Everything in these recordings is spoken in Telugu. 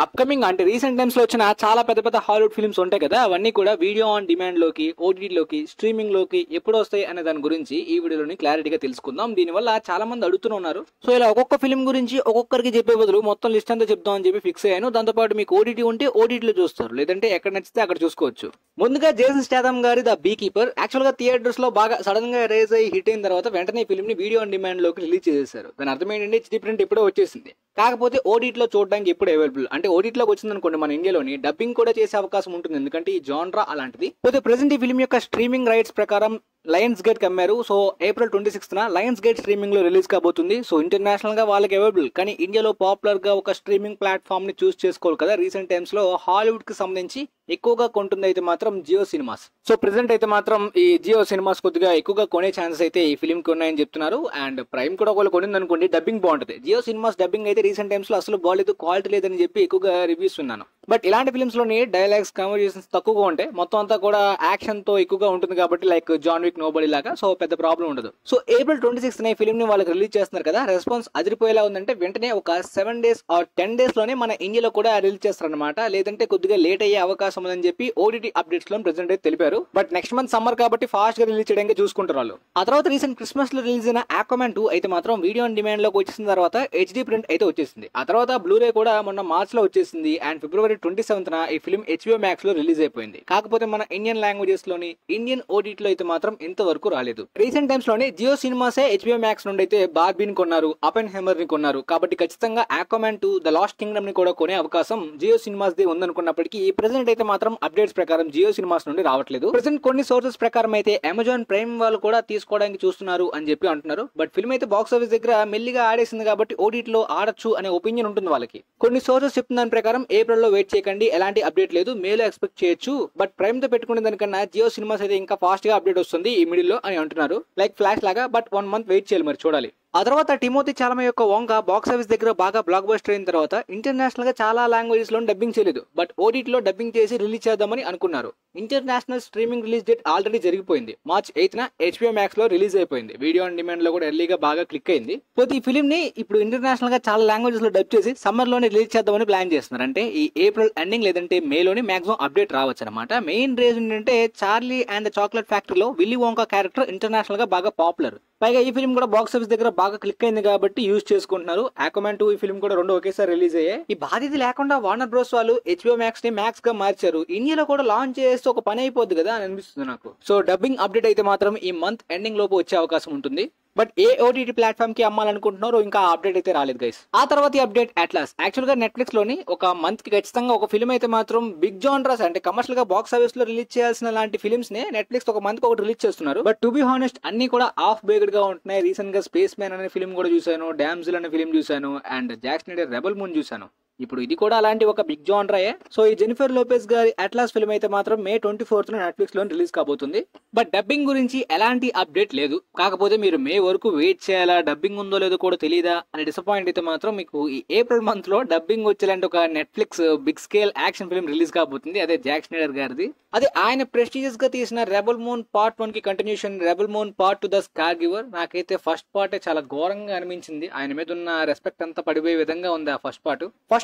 అప్కమింగ్ అంటే రీసెంట్ టైమ్స్ లో వచ్చిన చాలా పెద్ద పెద్ద హాలీవుడ్ ఫిల్మ్స్ ఉంటాయి కదా, అవన్నీ కూడా వీడియో ఆన్ డిమాండ్ లోకి, ఓటీటీలోకి, స్ట్రీమింగ్ లోకి ఎప్పుడు వస్తాయి అనే దాని గురించి ఈ వీడియోలోని క్లారిటీగా తెలుసుకుందాం. దీనివల్ల చాలా మంది అడుగుతూనే ఉన్నారు. సో ఇలా ఒక్కొక్క ఫిల్మ్ గురించి ఒక్కొక్కరికి చెప్పే బదులు మొత్తం లిస్ట్ అంతా చెప్దాం అని చెప్పి ఫిక్స్ అయ్యాను. దాంతోపాటు మీకు ఓటీటీ ఉంటే ఓటీటీలో చూస్తారు, లేదంటే ఎక్కడ నచ్చితే అక్కడ చూసుకోవచ్చు. ముందుగా జేసన్ స్టాథమ్ గారి ద బీ కీపర్ యాక్చువల్ గా థియేటర్స్ లో బాగా సడన్ గా రేజ్ అయ్యి హిట్ అయిన తర్వాత వెంటనే ఈ ఫిల్మ్ ని వీడియో ఆన్ డిమాండ్ లోకి రిలీజ్ చేశారు. దాని అర్థం ఏంటంటే హెచ్డీ ప్రింట్ ఇప్పుడే వచ్చేసింది, కాకపోతే ఓటీటీలో చూడడానికి ఎప్పుడు అవైలబుల్. అంటే ఓటీటీలోకి వచ్చింది అనుకోండి, మన ఇండియాలోని డబ్బింగ్ కూడా చేసే అవకాశం ఉంటుంది, ఎందుకంటే ఈ జాన్రా అలాంటిది. పోతే ప్రెసెంట్ ఈ ఫిల్మ్ యొక్క స్ట్రీమింగ్ రైట్స్ ప్రకారం లయన్స్ గేట్ కమ్మారు. సో ఏప్రిల్ 26న లయన్స్ గేట్ స్ట్రీమింగ్ లో రిలీజ్ కాబోతుంది. సో ఇంటర్నేషనల్ గా వాళ్ళకి అవైలబుల్, కానీ ఇండియాలో పాపులర్ గా ఒక స్ట్రీమింగ్ ప్లాట్ఫామ్ ని చూస్ చేసుకోవాలి కదా. రీసెంట్ టైమ్స్ లో హాలీవుడ్ కి సంబంధించి ఎక్కువగా కొంటుంది అయితే మాత్రం జియో సినిమాస్. సో ప్రెసెంట్ అయితే మాత్రం ఈ జియో సినిమాస్ కొద్దిగా ఎక్కువగా కొనే ఛాన్సెస్ అయితే ఈ ఫిల్మ్ కి ఉన్నాయని చెప్తున్నారు. అండ్ ప్రైమ్ కూడా ఒకళ్ళు కొనింది అనుకోండి, డబ్బింగ్ బాగుంటుంది. జియో సినిమాస్ డబ్బింగ్ అయితే రీసెంట్ టైమ్స్ లో అసలు బాగాలేదు, క్వాలిటీ లేదని చెప్పి ఎక్కువగా రివ్యూస్ ఉన్నాను. బట్ ఇలాంటి ఫిల్మ్స్ లోని డైలాగ్స్, కన్వర్జేషన్స్ తక్కువగా ఉంటాయి, మొత్తం అంతా కూడా యాక్షన్ తో ఎక్కువగా ఉంటుంది కాబట్టి, లైక్ జాన్ విక్, నోబడీ లాగా. సో పెద్ద ప్రాబ్లం ఉండదు. సో ఏప్రిల్ 26న ఈ ఫిల్మ్ ని వాళ్ళకి రిలీజ్ చేస్తున్నారు కదా. రెస్పాన్స్ అదిరిపోయేలా ఉందంటే వెంటనే ఒక 7 days ఆర్ 10 days లోనే మన ఇండియాలో కూడా రిలీజ్ చేస్తారనమాట. లేదంటే కొద్దిగా లేట్ అయ్యే అవకాశం ఉందని చెప్పి ఓటీటీ అప్డేట్స్ లో ప్రెసెంట్ అయితే తెలిపారు. బట్ నెక్స్ట్ మంత్ సమ్మర్ కాబట్టి ఫాస్ట్ గా రిలీజ్ చేయడానికి చూసుకుంటారు వాళ్ళు. ఆ తర్వాత రీసెంట్ క్రిస్మస్ లో రిలీజ్ అయిన ఆక్వామాన్ 2 అయితే మాత్రం వీడియో ఆన్ డిమాండ్ లోకి వచ్చేసిన తర్వాత హెచ్డీ ప్రింట్ అయితే వచ్చేసింది. ఆ తర్వాత బ్లూరే కూడా మొన్న మార్చ్ లో వచ్చేసింది. అండ్ ఫిబ్రవరి 27న ఈ ఫిల్మ్ హెచ్బిఓ మ్యాక్స్ లో రిలీజ్ అయిపోయింది. కాకపోతే మన ఇండియన్ లాంగ్వేజెస్ లోని ఇండియన్ ఓటీటీలో అయితే మాత్రం ఇంతవరకు రాలేదు. రీసెంట్ టైమ్స్ లోనే జియో సినిమాసే హెచ్బిఓ మ్యాక్స్ నుండి అయితే బార్బీని కొన్నారు, అపెన్హైమర్ ని కొన్నారు. కాబట్టి ఖచ్చితంగా ఆక్వామాన్ 2 ద లాస్ట్ కింగ్డమ్ ని కూడా కొనే అవకాశం జియో సినిమాస్ ది ఉందనుకున్నప్పటికీ ప్రెసెంట్ అయితే మాత్రం అప్డేట్స్ ప్రకారం జియో సినిమాస్ నుండి రావట్లేదు. ప్రెసెంట్ కొన్ని సోర్సెస్ ప్రకారం అయితే అమెజాన్ ప్రైమ్ వాళ్ళు కూడా తీసుకోవడానికి చూస్తున్నారు అని చెప్పి అంటున్నారు. బట్ ఫిల్మ్ అయితే బాక్స్ ఆఫీస్ దగ్గర మెల్లిగా ఆడేసింది కాబట్టి ఓటీటీలో ఆడొచ్చు అనే ఒపీనియన్ ఉంటుంది వాళ్ళకి. కొన్ని సోర్సెస్ చెప్తున్న దాని ప్రకారం ఏప్రిల్ లో వెయిట్ చేయకండి, ఎలాంటి అప్డేట్ లేదు, మేలో ఎక్స్పెక్ట్ చేయొచ్చు. బట్ ప్రైమ్ తో పెట్టుకునే దానికన్నా జియో సినిమాస్ అయితే ఇంకా ఫాస్ట్ గా అప్డేట్ వస్తుంది ఈ మిడిల్ లో అని అంటున్నారు, లైక్ ఫ్లాష్ లాగా. బట్ 1 month వెయిట్ చేయాలి, మరి చూడాలి. ఆ తర్వాత టిమోథీ చాలమే యొక్క వంక బాక్స్ ఆఫీస్ దగ్గర బాగా బ్లాక్ బస్టర్ అయిన తర్వాత ఇంటర్నేషనల్ గా చాలా లాంగ్వేజెస్ లో డబ్బింగ్ చేయలేదు, బట్ ఓటీటీలో డబ్బింగ్ చేసి రిలీజ్ చేద్దామని అనుకున్నారు. International streaming release date already జరిగిపోయింది. మార్చ్ 8న హెచ్బిఓ మ్యాక్స్ లో రిలీజ్ అయిపోయింది. వీడియో ఆన్ డిమాండ్ లో కూడా ఎర్లీగా బాగా క్లిక్ అయింది. పోతే ఈ ఫిల్మ్ ని ఇప్పుడు ఇంటర్నేషనల్ గా చాలా లాంగ్వేజెస్ లో డబ్ చేసి సమ్మర్ లోనే రిలీజ్ చేద్దామని ప్లాన్ చేస్తున్నారు. అంటే ఈ ఏప్రిల్ ఎండింగ్ లేదంటే మేలోని మాక్సిమం అప్డేట్ రావచ్చు అనమాట. మెయిన్ రీజన్ ఏంటంటే చార్లీ అండ్ చాక్లెట్ ఫ్యాక్టరీలో విల్లీ వోంకా క్యారెక్టర్ ఇంటర్నేషనల్ గా బాగా పాపులర్. పైగా ఈ ఫిల్మ్ కూడా బాక్స్ ఆఫీస్ దగ్గర బాగా క్లిక్ అయింది కాబట్టి యూజ్ చేసుకుంటున్నారు. ఆక్వామాన్ 2 ఈ ఫిల్మ్ కూడా రెండు ఒకేసారి రిలీజ్ అయ్యాయి. ఈ బాధ్యత లేకుండా వార్నర్ బ్రోస్ వాళ్ళు హెచ్బిఓ మ్యాక్స్ ని మ్యాక్స్ గా మార్చారు. ఇండియాలో కూడా లాంచ్ చేస్తే ఒక పని అయిపోద్ది కదా అని అనిపిస్తుంది నాకు. సో డబ్బింగ్ అప్డేట్ అయితే మాత్రం ఈ మంత్ ఎండింగ్ లోపు వచ్చే అవకాశం ఉంటుంది. బట్ ఏ ఓటీటీ ప్లాట్ఫామ్ కి అమ్మాలనుకుంటున్నారో ఇంకా అప్డేట్ అయితే రాలేదు గైస్. ఆ తర్వాత అప్డేట్ అట్లాస్. యాక్చువల్ గా నెట్ఫ్లిక్స్ లోని ఒక మంత్ కి ఖచ్చితంగా ఒక ఫిల్మ్ అయితే మాత్రం బిగ్ జాన్రాస్ అంటే కమర్షియల్ గా బాక్స్ ఆఫీస్ లో రిలీజ్ చేయాల్సిన లాంటి ఫిల్మ్స్ నే నెట్ఫ్లిక్స్ ఒక మంత్ కి ఒకటి రిలీజ్ చేస్తున్నారు. బట్ టు బి హానెస్ట్ అన్ని కూడా ఆఫ్ బేక్డ్ గా ఉంటున్నాయి. రీసెంట్ గా స్పేస్ మ్యాన్ అనే ఫిల్మ్ కూడా చూసాను, డామ్జిల్ అనే ఫిల్మ్ చూసాను, and Jack Schneider rebel moon చూసాను. ఇప్పుడు ఇది కూడా అలాంటి ఒక బిగ్ జాన్రాయే. సో ఈ జెనిఫర్ లోపెజ్ గారి అట్లాస్ ఫిల్మ్ అయితే మాత్రం మే 24th నెట్ఫ్లిక్స్ లో రిలీజ్ కాబోతుంది. బట్ డబ్బింగ్ గురించి ఎలాంటి అప్డేట్ లేదు. కాకపోతే మీరు మే వరకు వెయిట్ చేయాలా, డబ్బింగ్ ఉందో లేదో కూడా తెలియదా అని డిసప్పాయింట్ అయితే మాత్రం మీకు ఈ ఏప్రిల్ మంత్ లో డబ్బింగ్ వచ్చేలాంటి ఒక Netflix big scale action film release కాబోతుంది. అదే జాక్ స్నైడర్ గారిది. అదే ఆయన ప్రెస్టీజియస్ గా తీసిన రెబల్ మూన్ పార్ట్ 1 కి continuation Rebel Moon part 2 the Scargiver. నాకైతే ఫస్ట్ పార్ట్ చాలా ఘోరంగా అనిపించింది. ఆయన మీద ఉన్న రెస్పెక్ట్ అంతా పడిపోయే విధంగా ఉంది ఆ ఫస్ట్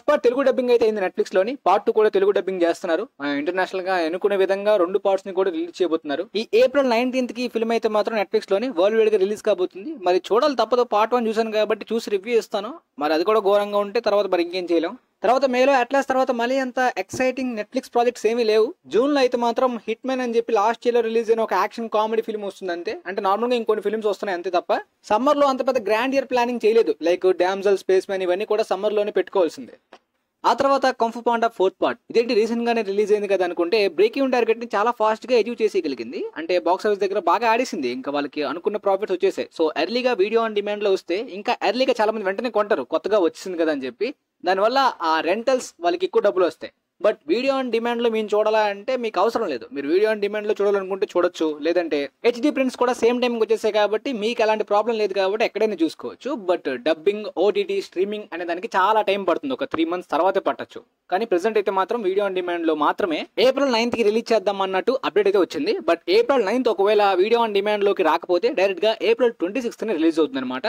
పార్ట్ తెలుగు డబ్బింగ్ అయితే అయింది నెట్ఫ్లిక్స్ లోని. పార్ట్ 2 కూడా తెలుగు డబ్బింగ్ చేస్తున్నారు. ఇంటర్నేషనల్ గా అనుకునే విధంగా 2 పార్ట్స్ ని కూడా రిలీజ్ చేయబోతున్నారు. ఈ ఏప్రిల్ 19th కి ఈ ఫిల్మ్ అయితే మాత్రం నెట్ఫ్లిక్స్ లోని వరల్డ్ వైడ్ గా రిలీజ్ కాబోతుంది. మరి చూడాలి, తప్పదు. పార్ట్ 1 చూసాను కాబట్టి చూసి రివ్యూ ఇస్తాను. మరి అది కూడా ఘోరంగా ఉంటే తర్వాత మరి ఇంకేం చేయలేం. తర్వాత మేలో అట్లాస్ తర్వాత మళ్ళీ అంత ఎక్సైటింగ్ నెట్ఫ్లిక్స్ ప్రాజెక్ట్స్ ఏమీ లేవు. జూన్ లో అయితే మాత్రం హిట్ మ్యాన్ అని చెప్పి లాస్ట్ ఇయర్ లో రిలీజ్ అయిన ఒక యాక్షన్ కామెడీ ఫిల్మ్ వస్తుంది అంతే. అంటే నార్మల్ గా ఇంకొన్ని ఫిల్మ్స్ వస్తున్నాయి అంతే తప్ప సమ్మర్ లో అంత పెద్ద గ్రాండ్ ఇయర్ ప్లానింగ్ చేయలేదు. లైక్ డామ్జల్, స్పేస్ మ్యాన్ ఇవన్నీ కూడా సమ్మర్ లోనే పెట్టుకోవాల్సిందే. ఆ తర్వాత కంఫు పాండా 4th పార్ట్. ఇదేంటి రీసెంట్ గానే రిలీజ్ అయింది కదా అనుకుంటే బ్రేక్ ఈవెన్ టార్గెట్ ని చాలా ఫాస్ట్ గా అచీవ్ చేసేయగలిగింది. అంటే బాక్స్ ఆఫీస్ దగ్గర బాగా ఆడేసింది. ఇంకా వాళ్ళకి అనుకున్న ప్రాఫిట్స్ వచ్చేసాయి. సో ఎర్లీగా వీడియో ఆన్ డిమాండ్ లో వస్తే ఇంకా ఎర్లీగా చాలా మంది వెంటనే కొంటారు, కొత్తగా వచ్చింది కదా అని చెప్పి. దానివల్ల ఆ రెంటల్స్ వాళ్ళకి ఎక్కువ డబ్బులు వస్తాయి. బట్ వీడియో ఆన్ డిమాండ్ లో మేము చూడాలా అంటే మీకు అవసరం లేదు. మీరు వీడియో ఆన్ డిమాండ్ లో చూడాలనుకుంటే చూడొచ్చు, లేదంటే హెచ్డీ ప్రింట్స్ కూడా సేమ్ టైం వచ్చేసాయి కాబట్టి మీకు ఎలాంటి ప్రాబ్లం లేదు కాబట్టి ఎక్కడైనా చూసుకోవచ్చు. బట్ డబ్బింగ్, ఓటీటీ, స్ట్రీమింగ్ అనే దానికి చాలా టైం పడుతుంది. ఒక 3 months తర్వాతే పట్టొచ్చు. కానీ ప్రెసెంట్ అయితే మాత్రం వీడియో ఆన్ డిమాండ్ లో మాత్రమే ఏప్రిల్ 9th కి రిలీజ్ చేద్దాం అన్నట్టు అప్డేట్ అయితే వచ్చింది. బట్ ఏప్రిల్ 9th ఒకవేళ వీడియో ఆన్ డిమాండ్ లోకి రాకపోతే డైరెక్ట్ గా ఏప్రిల్ 26th రిలీజ్ అవుతుంది అనమాట.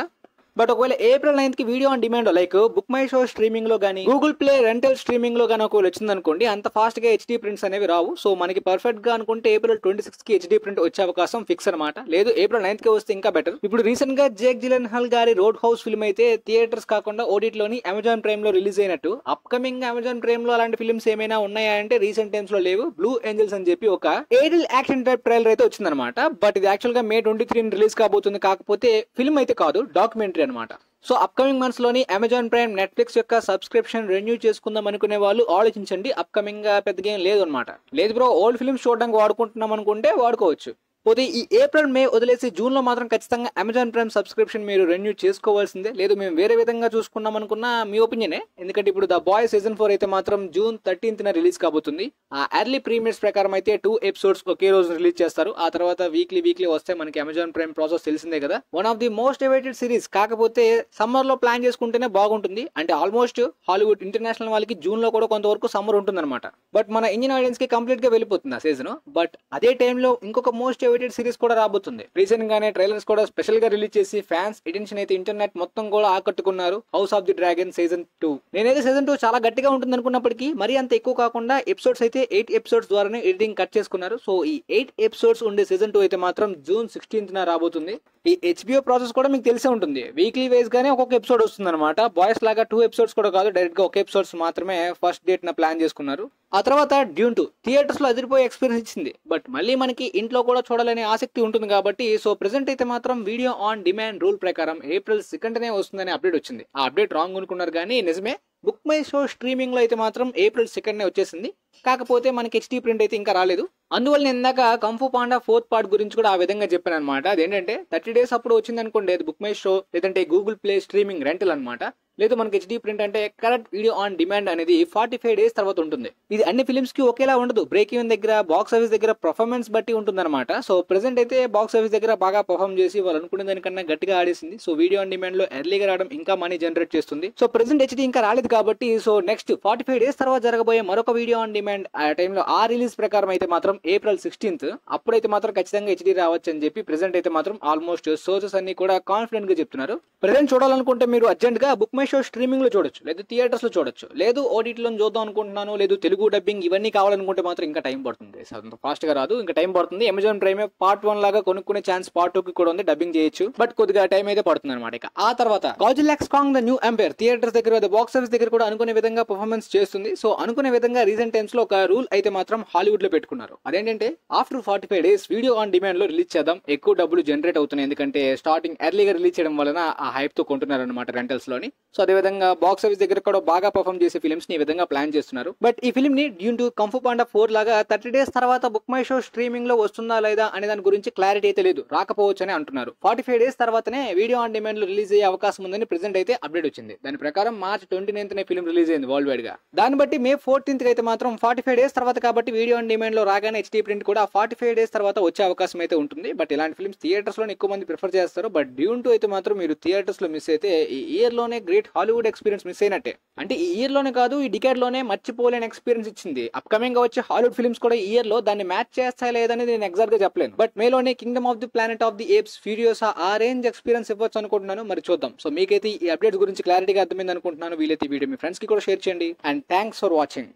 బట్ ఒకవేళ ఏప్రిల్ 9th కి video on demand like book my show streaming లో గానీ గూగుల్ ప్లే రెంటల్ స్ట్రీమింగ్ లో గానీ ఒకవేళ వచ్చింది అనుకోండి, అంత ఫాస్ట్ గా హెచ్డీ ప్రింట్స్ అనేవి రావు. సో మనకి పర్ఫెక్ట్ గా అనుకుంటే ఏప్రిల్ 26th కి హెచ్డీ ప్రింట్ వచ్చే అవకాశం ఫిక్స్ అనమాట. లేదు ఏప్రిల్ 9th కి వస్తే ఇంకా బెటర్. ఇప్పుడు రీసెంట్ గా జేక్ జిలెన్హాల్ గారి రోడ్ హౌస్ ఫిల్మ్ అయితే థియేటర్స్ కాకుండా ఓటీటీ లోని అమెజాన్ ప్రైమ్ లో రిలీజ్ అయినట్టు, అప్కమింగ్ అమెజాన్ ప్రైమ్ లో అలాంటి ఫిల్మ్స్ ఏమైనా ఉన్నాయా అంటే రీసెంట్ టైమ్స్ లో లేవు. బ్లూ ఏంజల్స్ అని చెప్పి ఒక ఏడిల్ యాక్షన్ టైప్ ట్రైలర్ అయితే వచ్చిందనమాట. బట్ ఇది యాక్చువల్ గా May 23 రిలీజ్ కాబోతుంది. కాకపోతే ఫిల్మ్ అయితే కాదు, డాక్యుమెంటరీ అనమాట. సో అప్కమింగ్ మంత్స్ లోని అమెజాన్ ప్రైమ్ నెట్ఫ్లిక్స్ యొక్క సబ్స్క్రిప్షన్ రెన్యూ చేసుకుందాం అనుకునే వాళ్ళు ఆలోచించండి. అప్కమింగ్ గా పెద్దగా ఏం లేదు అనమాట. లేదు బ్రో ఓల్డ్ ఫిల్మ్స్ చూడడానికి వాడుకుంటున్నాం అనుకుంటే వాడుకోవచ్చు. పోతే ఈ ఏప్రిల్ మే వదిలేసి జూన్ లో మాత్రం ఖచ్చితంగా అమెజాన్ ప్రైమ్ సబ్స్క్రిప్షన్ మీరు రెన్యూ చేసుకోవాల్సిందే. లేదు మేము వేరే విధంగా చూసుకున్నాం అనుకున్న మీ ఒపీనియనే. ఎందుకంటే ఇప్పుడు ద బాయ్ సీజన్ 4 అయితే మాత్రం జూన్ 13th రిలీజ్ కాబోతుంది. ఆ ఎర్లీ ప్రీమియర్స్ ప్రకారం అయితే 2 ఎపిసోడ్స్ ఒకే రోజు రిలీజ్ చేస్తారు. ఆ తర్వాత వీక్లీ వస్తే మనకి అమెజాన్ ప్రైమ్ ప్రాసెస్ తెలిసిందే కదా. One of the most awaited series. కాకపోతే సమ్మర్ లో ప్లాన్ చేసుకుంటేనే బాగుంటుంది. అంటే ఆల్మోస్ట్ హాలీవుడ్ ఇంటర్నేషనల్ వాళ్ళకి జూన్ లో కూడా కొంతవరకు సమ్మర్ ఉంటుంది అనమాట. బట్ మన ఇండియన్ ఆడియన్స్ కి కంప్లీట్ గా వెళ్ళిపోతుంది ఆ సీజన్. బట్ అదే టైంలో ఇంకొక మోస్ట్ అవైటెడ్ సిరీస్ కూడా రాబోతుంది. రీసెంట్ గానే ట్రైలర్స్ కూడా స్పెషల్ గా రిలీజ్ చేసి ఫ్యాన్స్ అటెన్షన్ అయితే ఇంటర్నెట్ మొత్తం కూడా ఆకట్టుకున్నారు. House of the dragon season 2. నేనైతే సీజన్ 2 చాలా గట్టిగా ఉంటుంది అనుకున్నప్పటికీ మరీ అంత ఎక్కువ కాకుండా ఎపిసోడ్స్ అయితే 8 ఎపిసోడ్స్ ద్వారానే ఎడిటింగ్ కట్ చేసుకున్నారు. సో ఈ 8 ఎపిసోడ్స్ ఉండే సీజన్ 2 అయితే మాత్రం జూన్ 16th రాబోతుంది. ఈ HBO ప్రాసెస్ కూడా మీకు తెలిసే ఉంటుంది. వీక్లీ వైజ్ గానే ఒక్కొక్క ఎపిసోడ్ వస్తుంది అనమాట. బాయ్స్ లాగా 2 ఎపిసోడ్స్ కూడా కాదు, డైరెక్ట్ గా ఒక ఎపిసోడ్స్ మాత్రమే ఫస్ట్ డేట్ ప్లాన్ చేసుకున్నారు. ఆ తర్వాత డ్యూన్ 2 థియేటర్స్ లో అదిరిపోయే ఎక్స్పీరియన్స్ ఇచ్చింది. బట్ మళ్ళీ మనకి ఇంట్లో కూడా చూడాలనే ఆసక్తి ఉంటుంది కాబట్టి సో ప్రెసెంట్ అయితే మాత్రం వీడియో ఆన్ డిమాండ్ రూల్ ప్రకారం ఏప్రిల్ 2nd వస్తుందనే అప్డేట్ వచ్చింది. ఆ అప్డేట్ రాంగ్ అనుకున్నారు కానీ నిజమే. బుక్ మై షో స్ట్రీమింగ్ లో అయితే మాత్రం ఏప్రిల్ 2nd వచ్చేసింది. కాకపోతే మనకి హెచ్డీ ప్రింట్ అయితే ఇంకా రాలేదు. అందువల్ల నేను ఇందాక కంఫు పాండా 4th పార్ట్ గురించి కూడా ఆ విధంగా చెప్పాను అనమాట. అదేంటంటే 30 days అప్పుడు వచ్చింది అనుకోండి, అది బుక్ మై షో లేదంటే గూగుల్ ప్లే స్ట్రీమింగ్ రెంటల్ అనమాట. లేదు మనకి హెచ్డీ ప్రింట్ అంటే కరెక్ట్ వీడియో ఆన్ డిమాండ్ అనేది 45 days తర్వాత ఉంటుంది. ఇది అన్ని ఫిల్మ్స్ కి ఒకేలా ఉండదు. బ్రేక్ ఈవెన్ దగ్గర, బాక్స్ ఆఫీస్ దగ్గర పర్ఫార్మెన్స్ బట్టి ఉంటుంది అనమాట. సో ప్రెసెంట్ అయితే బాక్స్ ఆఫీస్ దగ్గర బాగా పర్ఫార్మ్ చేసి వాళ్ళు అనుకునే దానికన్నా గట్టిగా ఆడేసింది. సో వీడియో ఆన్ డిమాండ్ లో ఎర్లీగా రావడం ఇంకా మనీ జనరేట్ చేస్తుంది. సో ప్రెసెంట్ హెచ్డీ ఇంకా రాలేదు కాబట్టి సో నెక్స్ట్ 45 days తర్వాత జరగబోయే మరొక వీడియో ఆన్ డిమాండ్ ఆ టైంలో ఆ రిలీజ్ ప్రకారం అయితే మాత్రం ఏప్రిల్ 16th అప్పుడైతే మాత్రం ఖచ్చితంగా హెచ్డీ రావచ్చు అని చెప్పి ప్రెసెంట్ అయితే మాత్రం ఆల్మోస్ట్ సోర్సెస్ అన్ని కూడా కాన్ఫిడెంట్ గా చెప్తున్నారు. ప్రెసెంట్ చూడాలనుకుంటే మీరు అర్జెంట్ గా బుక్ మై షో స్ట్రీమింగ్ లో చూడొచ్చు, లేదు థియేటర్స్ లో చూడొచ్చు, లేదు ఓటీటీలో చూద్దాం అనుకుంటున్నాను, లేదు తెలుగు డబ్బింగ్ ఇవన్నీ కావాలనుకుంటే మాత్రం ఇంకా టైం పడుతుంది. అంత ఫాస్ట్ గా రాదు, ఇంకా టైం పడుతుంది. అమెజాన్ ప్రైమ్ పార్ట్ 1 లాగా కొనుక్కునే ఛాన్స్ పార్ట్ 2 కి కూడా ఉంది, డబ్బింగ్ చేయొచ్చు. బట్ కొద్దిగా టైం అయితే పడుతుంది అనమాట. ఇక ఆ తర్వాత Godzilla Kong the New Empire theatres దగ్గర, బాక్స్ ఆఫీస్ దగ్గర కూడా అనుకునే విధంగా పర్ఫార్మెన్స్ చేస్తుంది. సో అనుకునే విధంగా రీసెంట్ టైమ్స్ లో ఒక రూల్ అయితే మాత్రం హాలీవుడ్ లో పెట్టుకున్నారు. అదేంటంటే after 45 days video on demand లో రిలీజ్ చేద్దాం, ఎక్కువ డబ్బులు జనరేట్ అవుతున్నాయి. ఎందుకంటే స్టార్టింగ్ ఎర్లీగా రిలీజ్ చేయడం వలన ఆ హైప్ తో కొంటున్నారు అనమాట రెంటల్స్ లోని. సో అదే విధంగా బాక్స్ ఆఫీస్ దగ్గర కూడా బాగా పర్ఫార్మ్ చేసే ఫిల్మ్స్ ని ఈ విధంగా ప్లాన్ చేస్తున్నారు. బట్ ఈ ఫిల్మ్ ని డ్యూన్ 2 కంఫు పాండా 4 లాగా 30 days తర్వాత బుక్ మై షో స్ట్రీమింగ్ లో వస్తుందా లేదా అనే దాని గురించి క్లారిటీ అయితే లేదు, రాకపోవచ్చు అని అంటున్నారు. 45 days తర్వాతనే వీడియో ఆన్ డిమాండ్ లో రిలీజ్ అయ్యే అవకాశం ఉందని ప్రెసెంట్ అయితే అప్డేట్ వచ్చింది. దాని ప్రకారం మార్చ్ 29th ఫిల్మ్ రిలీజ్ అయింది వరల్డ్ వైడ్ గా. దాన్ని బట్టి May 14th అయితే మాత్రం 45 days తర్వాత కాబట్టి వీడియో ఆన్ డిమాండ్ లో రాగానే హెచ్డీ ప్రింట్ కూడా 45 days తర్వాత వచ్చే అవకాశం అయితే ఉంటుంది. బట్ ఇలాంటి ఫిల్మ్స్ థియేటర్స్ లో ఎక్కువ మంది ప్రిఫర్ చేస్తారు. బట్ డ్యూన్ 2 అయితే మాత్రం మీరు థియేటర్స్ లో మిస్ అయితే ఈ ఇయర్ లోనే గ్రేట్ హాలీవుడ్ ఎక్స్పీరియన్స్ మిస్ అయినట్టే. అంటే ఈ ఇయర్ లోనే కాదు, ఈ డికేడ్ లోనే మర్చిపోలేని ఎక్స్పీరియన్స్ ఇచ్చింది. అప్కమింగ్ గా వచ్చే హాలీవుడ్ ఫిల్మ్స్ కూడా ఈ ఇయర్ లో దాన్ని మ్యాచ్ చేస్తాయి లేదనేది నేను ఎగ్జాక్ట్ గా చెప్పలేను. బట్ మేలోనే kingdom of the planet of the apes Furiosa ఆ రేంజ్ ఎక్స్పీరియన్స్ ఇవ్వచ్చు అనుకుంటున్నాను. మరి చూద్దాం. సో మీకైతే ఈ అప్డేట్స్ గురించి క్లారిటీగా అర్థమైంది అనుకుంటున్నాను. వీలైతే ఈ వీడియో మీ ఫ్రెండ్స్ కి కూడా షేర్ చేయండి. And thanks for watching.